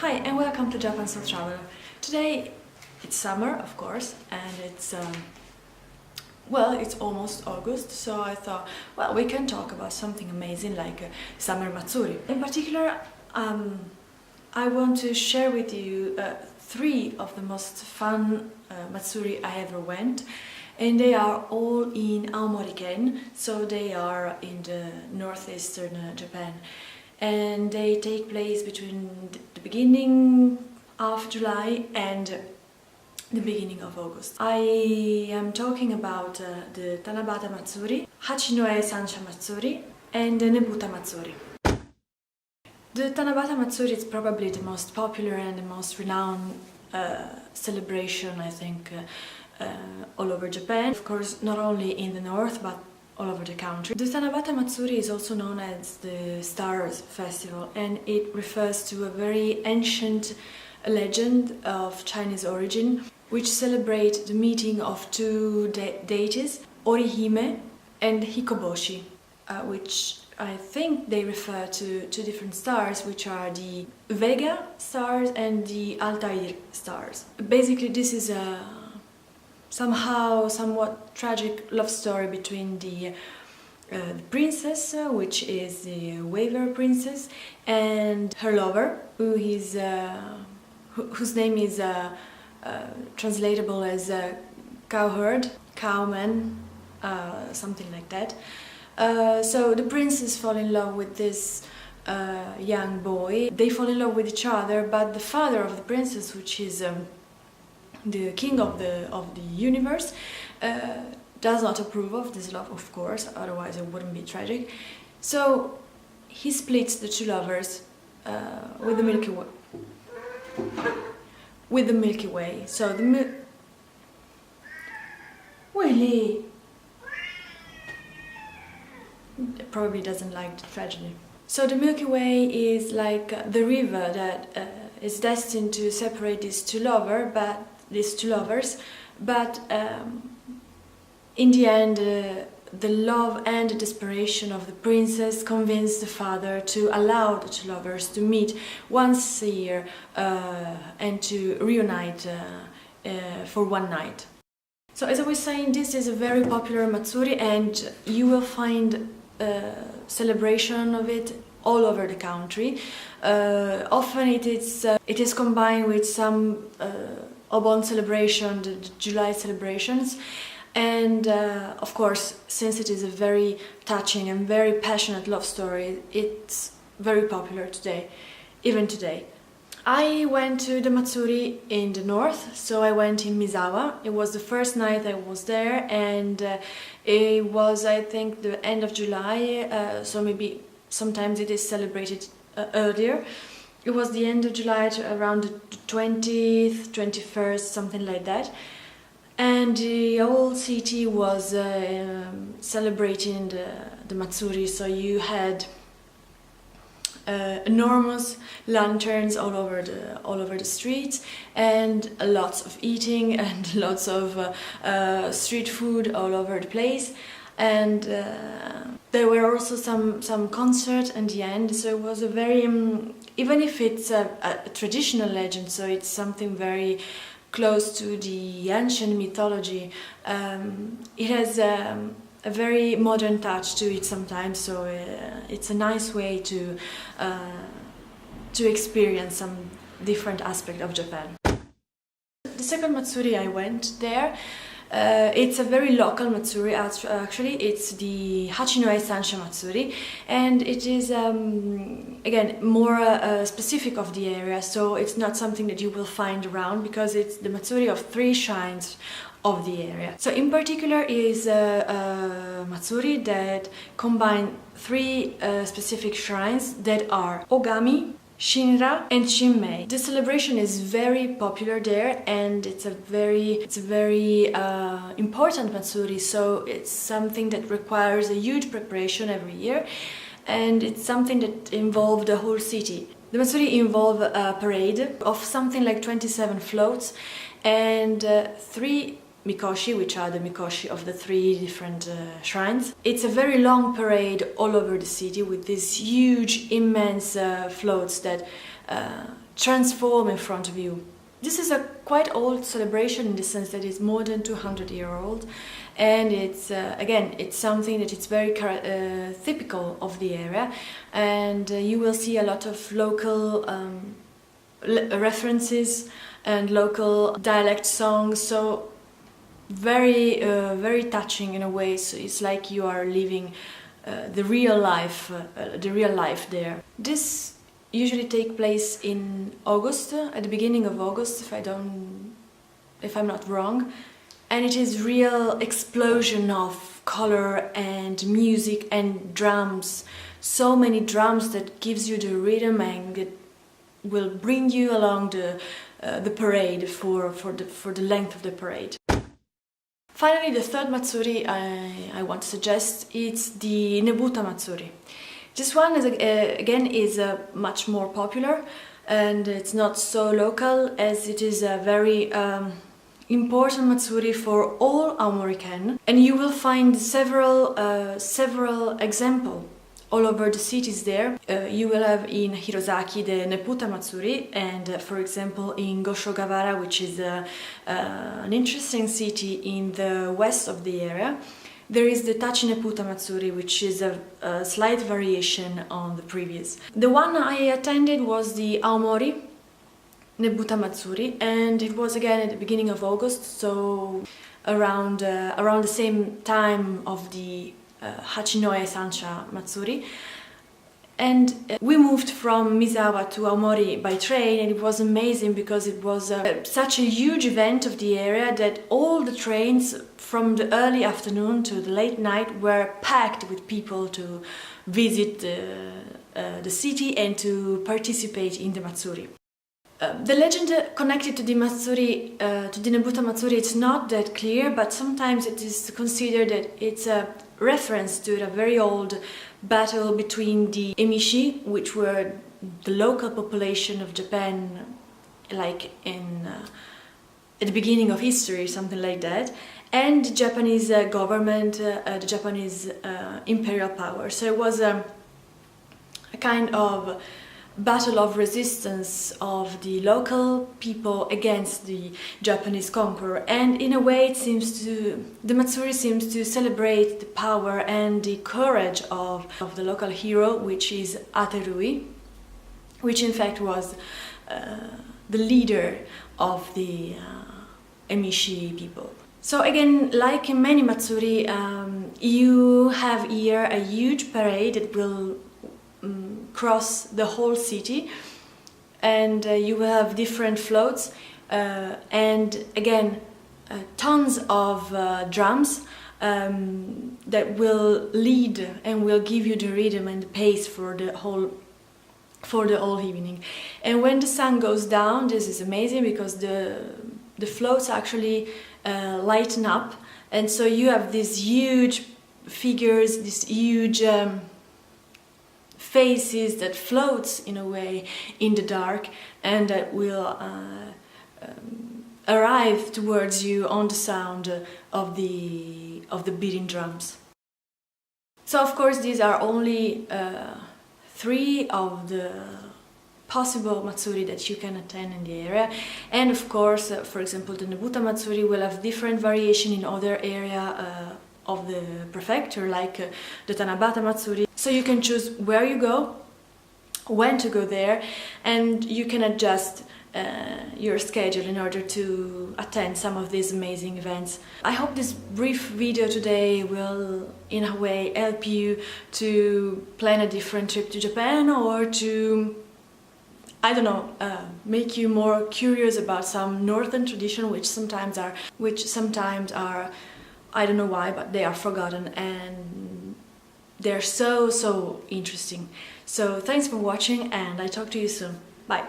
Hi and welcome to JST Travel. Today it's summer, of course, and it's almost August, so I thought, well, we can talk about something amazing like summer Matsuri. In particular, I want to share with you three of the most fun Matsuri I ever went, and they are all in Aomori-ken, so they are in the northeastern Japan. And they take place between the beginning of July and the beginning of August. I am talking about the Tanabata Matsuri, Hachinohe Sansha Matsuri and the Nebuta Matsuri. The Tanabata Matsuri is probably the most popular and the most renowned celebration, I think, all over Japan. Of course, not only in the north, but all over the country. The Tanabata Matsuri is also known as the Stars Festival, and it refers to a very ancient legend of Chinese origin, which celebrates the meeting of two deities, Orihime and Hikoboshi, which I think they refer to two different stars, which are the Vega stars and the Altair stars. Basically, this is a somewhat tragic love story between the princess, which is the Waver princess, and her lover, whose name is translatable as cowherd, cowman, something like that. So the princess falls in love with this young boy. They fall in love with each other, but the father of the princess, which is the king of the universe, does not approve of this love, of course, otherwise it wouldn't be tragic. So he splits the two lovers with the Milky Way. So Willy probably doesn't like the tragedy. So the Milky Way is like the river that is destined to separate these two lovers, but in the end, the love and the desperation of the princess convinced the father to allow the two lovers to meet once a year and to reunite for one night. So as I was saying, this is a very popular Matsuri, and you will find celebration of it all over the country. Often it is combined with some Obon celebration, the July celebrations, and of course, since it is a very touching and very passionate love story, it's very popular today, even today. I went to the Matsuri in the north, so I went in Misawa. It was the first night I was there, and it was, I think, the end of July, so maybe sometimes it is celebrated earlier. It was the end of July, to around the 20th, 21st, something like that. And the whole city was celebrating the Matsuri, so you had enormous lanterns all over the streets, and lots of eating and lots of street food all over the place. And there were also some concerts at the end, so it was a very, even if it's a traditional legend, so it's something very close to the ancient mythology, it has a very modern touch to it sometimes, so it's a nice way to experience some different aspect of Japan. The second Matsuri I went there, it's a very local Matsuri, actually. It's the Hachinohe Sansha Matsuri, and it is again more specific of the area, so it's not something that you will find around, because it's the Matsuri of 3 shrines of the area. So in particular is a Matsuri that combine 3 specific shrines that are Ogami, Shinra and Shinmei. The celebration is very popular there, and it's a very important Matsuri, so it's something that requires a huge preparation every year, and it's something that involves the whole city. The Matsuri involve a parade of something like 27 floats and 3 mikoshi, which are the mikoshi of the three different shrines. It's a very long parade all over the city with these huge, immense floats that transform in front of you. This is a quite old celebration in the sense that it's more than 200-year-old, and it's again, it's something that it's very typical of the area, and you will see a lot of local references and local dialect songs, so very touching in a way. So it's like you are living the real life there. This usually take place in August, at the beginning of August, if I'm not wrong, and it is real explosion of color and music and drums. So many drums that gives you the rhythm and it will bring you along the parade for the length of the parade. Finally, the third Matsuri I want to suggest is the Nebuta Matsuri. This one is again much more popular, and it's not so local, as it is a very important Matsuri for all Aomori-ken, and you will find several examples all over the cities there. You will have in Hirosaki the Nebuta Matsuri, and for example in Goshogawara, which is an interesting city in the west of the area, there is the Nebuta Matsuri, which is a slight variation on the previous. The one I attended was the Aomori Nebuta Matsuri, and it was again at the beginning of August, so around the same time of the Hachinohe Sansha Matsuri. And we moved from Misawa to Aomori by train, and it was amazing because it was such a huge event of the area that all the trains from the early afternoon to the late night were packed with people to visit the city and to participate in the Matsuri. The legend connected to the Matsuri, to the Nebuta Matsuri, it's not that clear, but sometimes it is considered that it's a reference to a very old battle between the Emishi, which were the local population of Japan, like at the beginning of history, something like that, and the Japanese government, the Japanese imperial power. So it was a kind of battle of resistance of the local people against the Japanese conqueror, and in a way the Matsuri seems to celebrate the power and the courage of the local hero, which is Aterui, which in fact was the leader of the Emishi people. So again, like in many Matsuri, you have here a huge parade that will cross the whole city, and you will have different floats, and again tons of drums that will lead and will give you the rhythm and the pace for the whole evening. And when the sun goes down, this is amazing because the floats actually lighten up, and so you have these huge figures, these huge faces that floats in a way in the dark, and that will arrive towards you on the sound of the beating drums. So of course these are only 3 of the possible Matsuri that you can attend in the area, and of course for example the Nebuta Matsuri will have different variation in other area of the prefecture, like the Tanabata Matsuri. So you can choose where you go, when to go there, and you can adjust your schedule in order to attend some of these amazing events. I hope this brief video today will in a way help you to plan a different trip to Japan, or to, I don't know, make you more curious about some northern tradition which sometimes are I don't know why, but they are forgotten, and they're so interesting. So thanks for watching, and I talk to you soon. Bye!